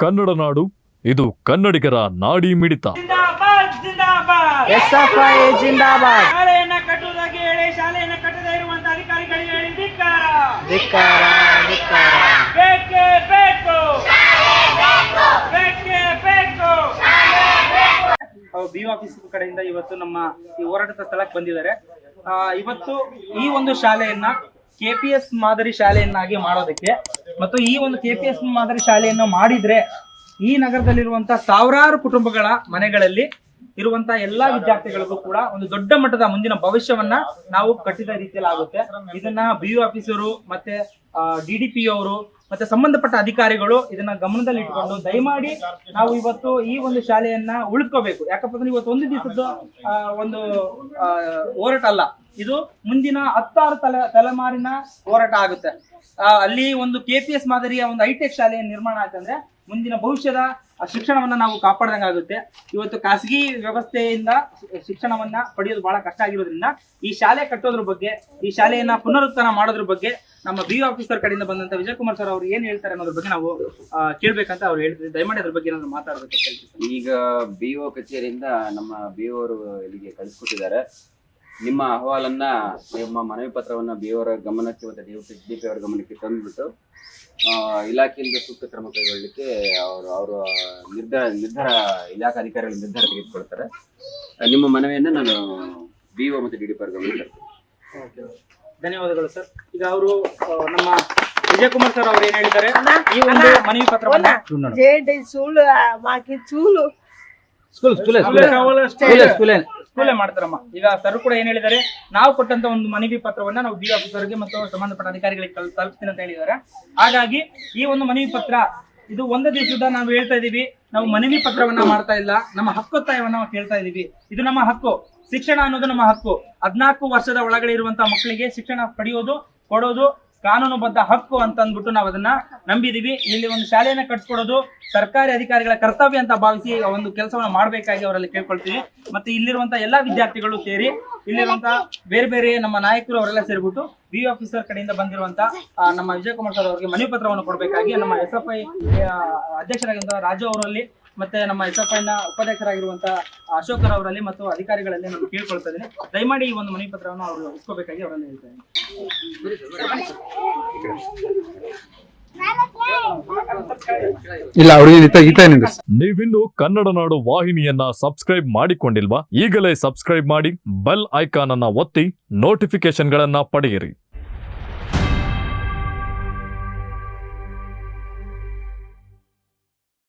ಕನ್ನಡ ನಾಡು, ಇದು ಕನ್ನಡಿಗರ ನಾಡಿ ಮಿಡಿತ. ಎಸ್ಎಫ್ಐ ಜಿಂದಾಬಾದ್. ಶಾಲೆಯನ್ನ ಕಟ್ಟುವುದಾಗಿ ಹೇಳಿ ಶಾಲೆಯನ್ನ ಕಟ್ಟದೇ ಇರುವಂತಹ ಅಧಿಕಾರಿಗಳಿಗೆ ಹೇಳಿ ಧಿಕ್ಕಾರ. ಧಿಕ್ಕಾರ ಧಿಕ್ಕಾರ. ಬೇಕೇ ಬೇಕು, ಬೇಕೇ ಬೇಕು. ಬಿ ಆಫೀಸ್ ಕಡೆಯಿಂದ ಇವತ್ತು ನಮ್ಮ ಈ ಹೋರಾಟದ ಸ್ಥಳಕ್ಕೆ ಬಂದಿದ್ದಾರೆ. ಇವತ್ತು ಈ ಒಂದು ಶಾಲೆಯನ್ನ KPS ಮಾದರಿ ಶಾಲೆಯನ್ನಾಗಿ ಮಾಡೋದಕ್ಕೆ ಮತ್ತು ಈ ಒಂದು KPS ಮಾದರಿ ಶಾಲೆಯನ್ನು ಮಾಡಿದ್ರೆ ಈ ನಗರದಲ್ಲಿರುವಂತಹ ಸಾವಿರಾರು ಕುಟುಂಬಗಳ ಮನೆಗಳಲ್ಲಿ ಇರುವಂತಹ ಎಲ್ಲಾ ವಿದ್ಯಾರ್ಥಿಗಳಿಗೂ ಕೂಡ ಒಂದು ದೊಡ್ಡ ಮಟ್ಟದ ಮುಂದಿನ ಭವಿಷ್ಯವನ್ನ ನಾವು ಕಟ್ಟಿದ ರೀತಿಯಲ್ಲಿ ಆಗುತ್ತೆ. ಇದನ್ನ BU ಆಫೀಸರು ಮತ್ತೆ DDP ಅವರು ಮತ್ತೆ ಸಂಬಂಧಪಟ್ಟ ಅಧಿಕಾರಿಗಳು ಇದನ್ನ ಗಮನದಲ್ಲಿ ಇಟ್ಕೊಂಡು ದಯಮಾಡಿ ನಾವು ಇವತ್ತು ಈ ಒಂದು ಶಾಲೆಯನ್ನ ಉಳಿಸ್ಕೋಬೇಕು. ಯಾಕಪ್ಪ ಅಂದ್ರೆ ಇವತ್ತು ಒಂದು ದಿವಸದ ಒಂದು ಹೋರಾಟ ಅಲ್ಲ, ಇದು ಮುಂದಿನ 16 ತಲೆಮಾರಿನ ಹೋರಾಟ ಆಗುತ್ತೆ. ಅಲ್ಲಿ ಒಂದು KPS ಮಾದರಿಯ ಒಂದು ಹೈಟೆಕ್ ಶಾಲೆಯ ನಿರ್ಮಾಣ ಆಯ್ತಂದ್ರೆ ಮುಂದಿನ ಭವಿಷ್ಯದ ಶಿಕ್ಷಣವನ್ನ ನಾವು ಕಾಪಾಡ್ದಂಗಾಗುತ್ತೆ. ಇವತ್ತು ಖಾಸಗಿ ವ್ಯವಸ್ಥೆಯಿಂದ ಶಿಕ್ಷಣವನ್ನ ಪಡೆಯೋದು ಬಹಳ ಕಷ್ಟ ಆಗಿರೋದ್ರಿಂದ ಈ ಶಾಲೆ ಕಟ್ಟೋದ್ರ ಬಗ್ಗೆ, ಈ ಶಾಲೆಯನ್ನ ಪುನರುತ್ಥಾನ ಮಾಡೋದ್ರ ಬಗ್ಗೆ ನಮ್ಮ BU ಆಫೀಸರ್ ಕಡೆಯಿಂದ ಬಂದಂತ ವಿಜಯ್ ಕುಮಾರ್ ಸರ್ ಅವ್ರು ಏನ್ ಹೇಳ್ತಾರೆ ಅನ್ನೋದ್ರ ಬಗ್ಗೆ ನಾವು ಕೇಳ್ಬೇಕಂತ ಅವ್ರು ಹೇಳ್ತಿದ್ರು. ದಯಮಾಡಿ ಅದ್ರ ಬಗ್ಗೆ ಏನಾದ್ರು ಮಾತಾಡ್ಬೇಕು. ಈಗ BO ಕಚೇರಿಯಿಂದ ನಮ್ಮ BO ಅವರು ಇಲ್ಲಿಗೆ ಕಳಿಸ್ಕೊಟ್ಟಿದ್ದಾರೆ. ನಿಮ್ಮ ಅಹವಾಲನ್ನ, ನಿಮ್ಮ ಮನವಿ ಪತ್ರವನ್ನ BO ಅವರ ಗಮನಕ್ಕೆ ಮತ್ತೆ DDP ಅವರ ಗಮನಕ್ಕೆ ತಂದ್ಬಿಟ್ಟು ಇಲಾಖೆಯಿಂದ ಸೂಕ್ತ ಕ್ರಮ ಕೈಗೊಳ್ಳಲಿಕ್ಕೆ ಅವರು ನಿರ್ಧಾರ ಇಲಾಖಾ ಅಧಿಕಾರಿಗಳು ನಿರ್ಧಾರ ತೆಗೆದುಕೊಳ್ತಾರೆ. ನಿಮ್ಮ ಮನವಿಯನ್ನ ನಾನು BO ಮತ್ತೆ DDP ಅವರ ಗಮನಕ್ಕೆ ತರ್ತೇನೆ. ಧನ್ಯವಾದಗಳು ಸರ್. ಈಗ ಅವರು ನಮ್ಮ ವಿಜಯ್ ಕುಮಾರ್ ಸರ್ ಅವ್ರು ಏನ್ ಹೇಳ್ತಾರೆ, ಈ ಒಂದು ಮನವಿ ಪತ್ರವನ್ನ ಸ್ಕೂಲೇ ಮಾಡ್ತಾರಮ್ಮ. ಈಗ ಸರ್ ಕೂಡ ಏನ್ ಹೇಳಿದ್ದಾರೆ, ನಾವು ಕೊಟ್ಟಂತ ಒಂದು ಮನವಿ ಪತ್ರವನ್ನ ನಾವು BU ಆಫೀಸರ್ಗೆ ಮತ್ತು ಸಂಬಂಧಪಟ್ಟ ಅಧಿಕಾರಿಗಳಿಗೆ ತಲುಪಿಸ್ತೀನಿ ಅಂತ ಹೇಳಿದ್ದಾರೆ. ಹಾಗಾಗಿ ಈ ಒಂದು ಮನವಿ ಪತ್ರ ಇದು ಒಂದು ದಿವಸದ ನಾವು ಹೇಳ್ತಾ ಇದೀವಿ, ನಾವು ಮನವಿ ಪತ್ರವನ್ನ ಮಾಡ್ತಾ ಇಲ್ಲ, ನಮ್ಮ ಹಕ್ಕೊತ್ತಾಯವನ್ನ ನಾವು ಕೇಳ್ತಾ ಇದೀವಿ. ಇದು ನಮ್ಮ ಹಕ್ಕು. ಶಿಕ್ಷಣ ಅನ್ನೋದು ನಮ್ಮ ಹಕ್ಕು. 14 ವರ್ಷದ ಒಳಗಡೆ ಇರುವಂತಹ ಮಕ್ಕಳಿಗೆ ಶಿಕ್ಷಣ ಪಡೆಯೋದು, ಕೊಡೋದು ಕಾನೂನುಬದ್ಧ ಹಕ್ಕು ಅಂತ ಅಂದ್ಬಿಟ್ಟು ನಾವು ಅದನ್ನ ನಂಬಿದೀವಿ. ಇಲ್ಲಿ ಒಂದು ಶಾಲೆಯನ್ನ ಕಟ್ಸ್ಕೊಡೋದು ಸರ್ಕಾರಿ ಅಧಿಕಾರಿಗಳ ಕರ್ತವ್ಯ ಅಂತ ಭಾವಿಸಿ ಒಂದು ಕೆಲಸವನ್ನ ಮಾಡ್ಬೇಕಾಗಿ ಅವರಲ್ಲಿ ಕೇಳ್ಕೊಳ್ತೀವಿ. ಮತ್ತೆ ಇಲ್ಲಿರುವಂತಹ ಎಲ್ಲಾ ವಿದ್ಯಾರ್ಥಿಗಳು ಸೇರಿ, ಇಲ್ಲಿರುವಂತಹ ಬೇರೆ ಬೇರೆ ನಮ್ಮ ನಾಯಕರು ಅವರೆಲ್ಲ ಸೇರಿಬಿಟ್ಟು BU ಆಫೀಸರ್ ಕಡೆಯಿಂದ ಬಂದಿರುವಂತ ನಮ್ಮ ವಿಜಯ್ ಕುಮಾರ್ ಸರ್ ಅವರಿಗೆ ಮನವಿ ಪತ್ರವನ್ನು ಕೊಡಬೇಕಾಗಿ ನಮ್ಮ SFI ಅಧ್ಯಕ್ಷರಾಗಿರುವಂತಹ ರಾಜು ಅವರಲ್ಲಿ ಮತ್ತೆ ನಮ್ಮ SFI ನ ಉಪಾಧ್ಯಕ್ಷರಾಗಿರುವಂತಹ ಅಶೋಕರ್ ಅವರಲ್ಲಿ ಮತ್ತು ಅಧಿಕಾರಿಗಳಲ್ಲಿ ನಾನು ಕೇಳ್ಕೊಳ್ತಾ ಇದ್ದೀನಿ. ದಯಮಾಡಿ ಈ ಒಂದು ಮನವಿ ಪತ್ರವನ್ನು ಅವರು ಇಸ್ಕೋಬೇಕಾಗಿ ಅವರಲ್ಲಿ ಹೇಳ್ತೇನೆ. ನೀವಿನ್ನು ಕನ್ನಡ ನಾಡು ವಾಹಿನಿಯನ್ನ ಸಬ್ಸ್ಕ್ರೈಬ್ ಮಾಡಿಕೊಂಡಿಲ್ವಾ? ಈಗಲೇ ಸಬ್ಸ್ಕ್ರೈಬ್ ಮಾಡಿ, ಬೆಲ್ ಐಕಾನ್ ಅನ್ನ ಒತ್ತಿ ನೋಟಿಫಿಕೇಶನ್ ಗಳನ್ನ ಪಡೆಯಿರಿ.